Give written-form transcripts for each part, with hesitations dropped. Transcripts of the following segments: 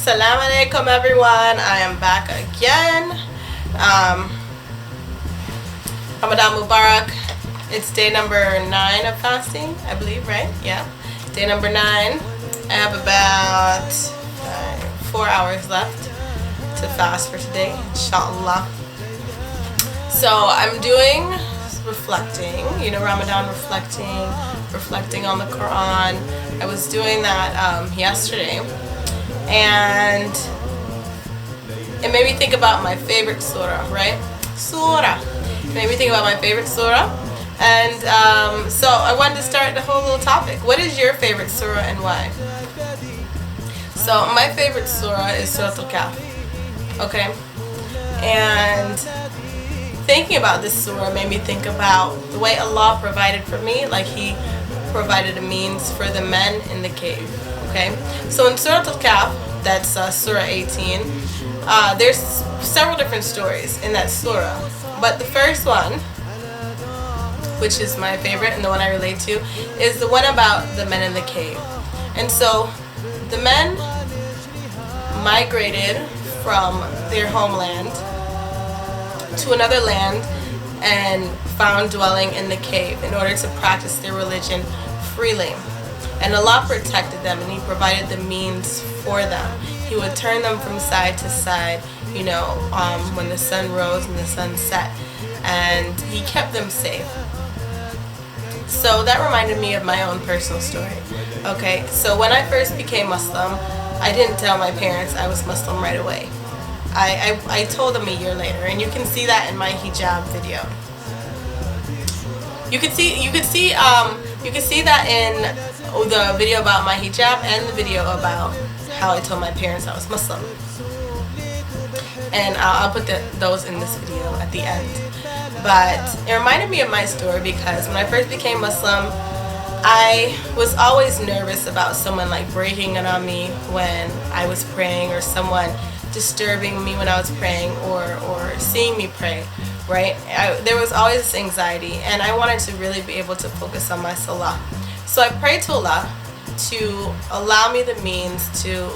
Assalamu alaikum everyone. I am back again. Ramadan Mubarak. It's day number 9 of fasting, I believe, right? Yeah. Day number 9. I have about 4 hours left to fast for today, inshallah. So I'm doing reflecting, Ramadan reflecting on the Quran. I was doing that yesterday, and it made me think about my favorite surah, right? It made me think about my favorite surah, and so I wanted to start the whole little topic. What is your favorite surah and why? So my favorite surah is Surah Al Khaf, okay? And thinking about this surah made me think about the way Allah provided for me, like He provided a means for the men in the cave, okay? So in Surah Al Khaf, that's Surah 18, there's several different stories in that surah, but the first one, which is my favorite and the one I relate to, is the one about the men in the cave. And so the men migrated from their homeland to another land and found dwelling in the cave in order to practice their religion freely. And Allah protected them, and He provided the means for them. He would turn them from side to side, when the sun rose and the sun set, and He kept them safe. So that reminded me of my own personal story. Okay, so when I first became Muslim, I didn't tell my parents I was Muslim right away. I told them a year later, and you can see that in my hijab video. You can see that in the video about my hijab and the video about how I told my parents I was Muslim. And I'll put those in this video at the end. But it reminded me of my story because when I first became Muslim, I was always nervous about someone breaking in on me when I was praying, or someone disturbing me when I was praying, or seeing me pray, right? There was always this anxiety, and I wanted to really be able to focus on my salah. So I prayed to Allah to allow me the means to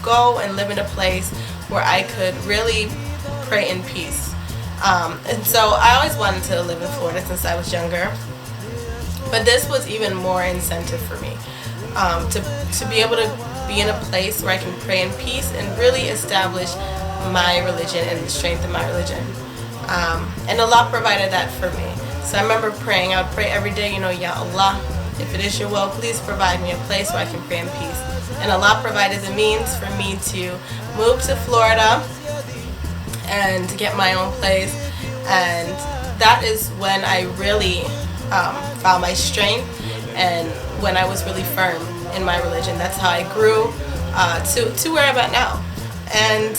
go and live in a place where I could really pray in peace. And so I always wanted to live in Florida since I was younger, but this was even more incentive for me, to be able to be in a place where I can pray in peace and really establish my religion and the strength of my religion. And Allah provided that for me. So I remember praying. I would pray every day, Ya Allah, if it is your will, please provide me a place where I can pray in peace. And Allah provided the means for me to move to Florida and get my own place. And that is when I really found my strength, and when I was really firm in my religion. That's how I grew to where I'm at now. And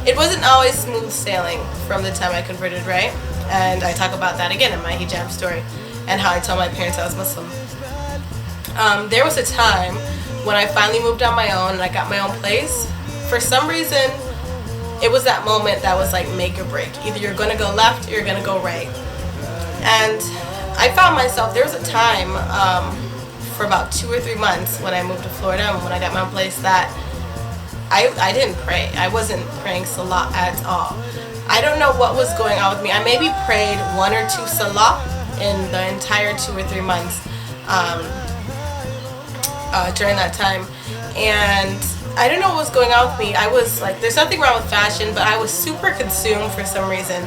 it wasn't always smooth sailing from the time I converted, right? And I talk about that again in my hijab story, and how I told my parents I was Muslim. There was a time when I finally moved on my own and I got my own place. For some reason, it was that moment that was like make or break. Either you're going to go left or you're going to go right. And I found myself, there was a time for about 2 or 3 months when I moved to Florida and when I got my own place that I didn't pray. I wasn't praying salah at all. I don't know what was going on with me. I maybe prayed 1 or 2 salah in the entire 2 or 3 months during that time. And I don't know what was going on with me. I was like, there's nothing wrong with fashion, but I was super consumed for some reason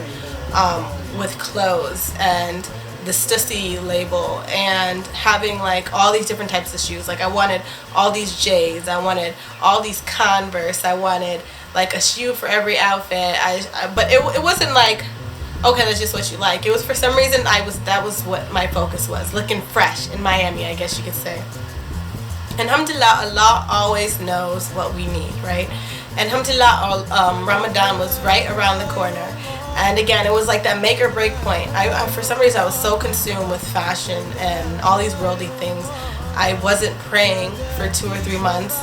with clothes and the Stussy label and having like all these different types of shoes. Like I wanted all these J's, I wanted all these Converse, I wanted like a shoe for every outfit. But it wasn't like, okay, that's just what you like. It was for some reason that was what my focus was, looking fresh in Miami, I guess you could say. And Alhamdulillah, Allah always knows what we need, right? And Alhamdulillah, Ramadan was right around the corner. And again, it was like that make or break point. I for some reason, I was so consumed with fashion and all these worldly things. I wasn't praying for 2 or 3 months.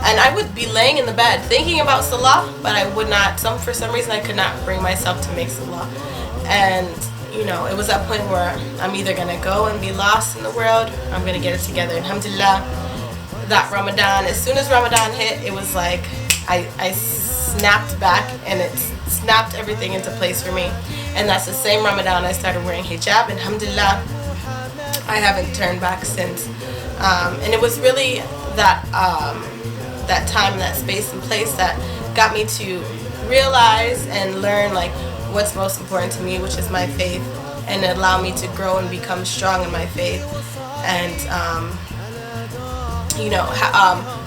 And I would be laying in the bed thinking about salah, but I would not, for some reason, I could not bring myself to make salah. And, it was that point where I'm either going to go and be lost in the world, or I'm going to get it together. And alhamdulillah, that Ramadan, as soon as Ramadan hit, it was like I snapped back, and it snapped everything into place for me. And that's the same Ramadan I started wearing hijab, and alhamdulillah, I haven't turned back since. And it was really that that time, that space and place that got me to realize and learn like what's most important to me, which is my faith, and it allowed me to grow and become strong in my faith, and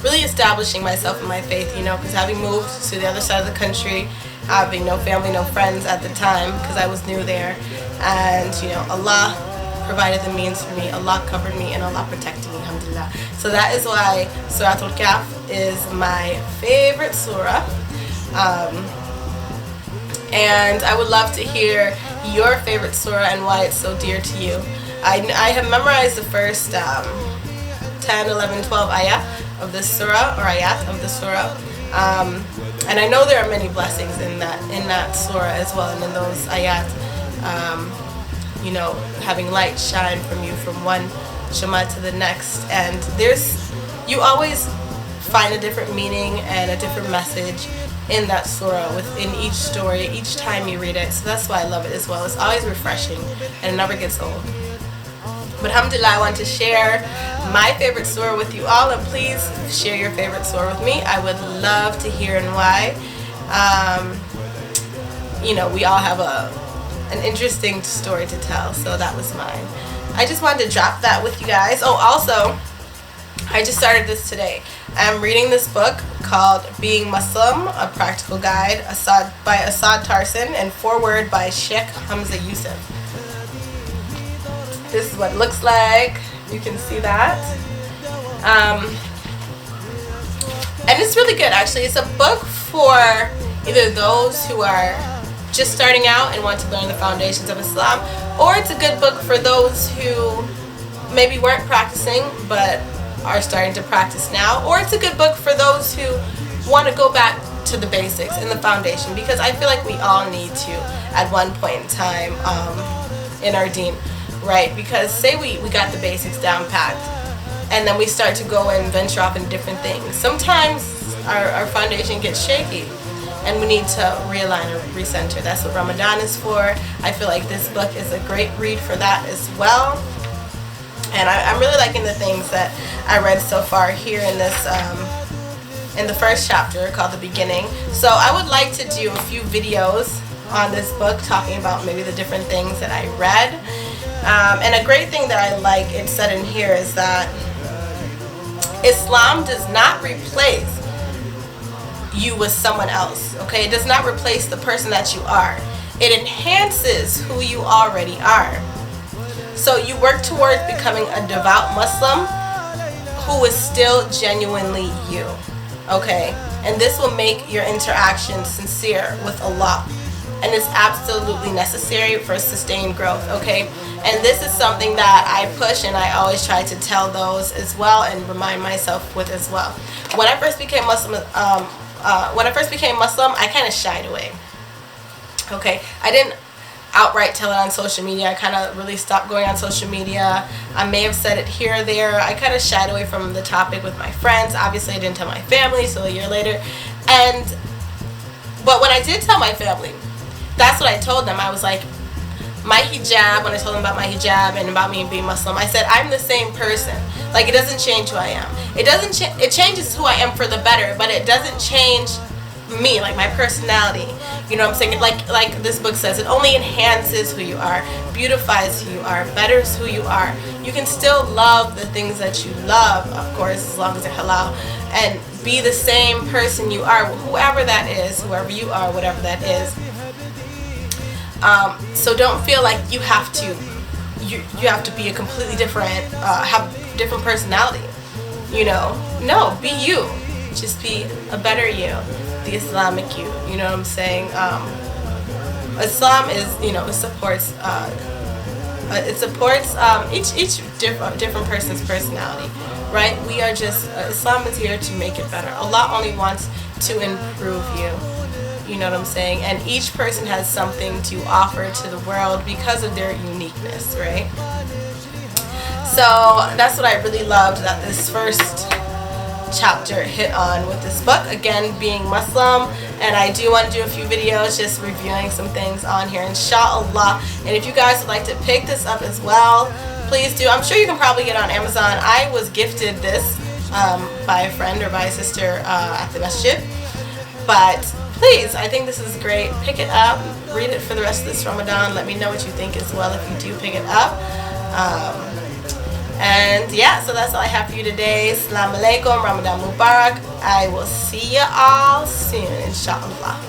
really establishing myself in my faith, because having moved to the other side of the country, having no family, no friends at the time, because I was new there, and Allah provided the means for me, Allah covered me, and Allah protected me, alhamdulillah. So that is why Surah Al Khaf is my favorite surah. And I would love to hear your favorite surah and why it's so dear to you. I have memorized the first 10, 11, 12 ayat of this surah, or ayat of the surah. And I know there are many blessings in that surah as well, and in those ayat, having light shine from you from one Shema to the next. And you always find a different meaning and a different message in that surah within each story, each time you read it. So that's why I love it as well. It's always refreshing and it never gets old. But alhamdulillah, I want to share my favorite surah with you all, and please share your favorite surah with me. I would love to hear and why. We all have an interesting story to tell, so that was mine. I just wanted to drop that with you guys. Oh, also, I just started this today. I'm reading this book called Being Muslim, A Practical Guide by Asad Tarsin, and Foreword by Sheikh Hamza Yusuf. This is what it looks like. You can see that. And it's really good, actually. It's a book for either those who are just starting out and want to learn the foundations of Islam, or it's a good book for those who maybe weren't practicing but are starting to practice now, or it's a good book for those who want to go back to the basics and the foundation, because I feel like we all need to at one point in time in our deen, right? Because say we got the basics down packed, and then we start to go and venture off in different things. Sometimes our foundation gets shaky, and we need to realign or recenter. That's what Ramadan is for. I feel like this book is a great read for that as well. And I'm really liking the things that I read so far here in this, in the first chapter called The Beginning. So I would like to do a few videos on this book talking about maybe the different things that I read. And a great thing that I like, it said in here, is that Islam does not replace you with someone else, okay? It does not replace the person that you are. It enhances who you already are. So you work towards becoming a devout Muslim who is still genuinely you, okay? And this will make your interaction sincere with Allah. And it's absolutely necessary for sustained growth, okay? And this is something that I push, and I always try to tell those as well and remind myself with as well. When I first became Muslim, I kind of shied away, okay? I didn't outright tell it on social media. I kind of really stopped going on social media. I may have said it here or there. I kind of shied away from the topic with my friends. Obviously, I didn't tell my family, so a year later. But when I did tell my family, that's what I told them. I was like, my hijab, when I told them about my hijab and about me being Muslim, I said, I'm the same person. Like, it doesn't change who I am. It changes who I am for the better, but it doesn't change me, like my personality. You know what I'm saying? Like this book says, it only enhances who you are, beautifies who you are, betters who you are. You can still love the things that you love, of course, as long as they're halal, and be the same person you are, whoever that is, whoever you are, whatever that is. So don't feel like you have to be a completely different, have different personality. No, be you. Just be a better you, the Islamic you. You know what I'm saying? Islam is, it supports each different person's personality, right? We are just Islam is here to make it better. Allah only wants to improve you. You know what I'm saying? And each person has something to offer to the world because of their uniqueness, right? So that's what I really loved, that this first chapter hit on with this book, again being Muslim, and I do want to do a few videos just reviewing some things on here, inshallah. And if you guys would like to pick this up as well, please do. I'm sure you can probably get it on Amazon. I was gifted this by a friend or by a sister at the masjid, but please, I think this is great. Pick it up, read it for the rest of this Ramadan. Let me know what you think as well if you do pick it up. And yeah, so that's all I have for you today. Assalamu alaikum, Ramadan Mubarak. I will see you all soon, inshallah.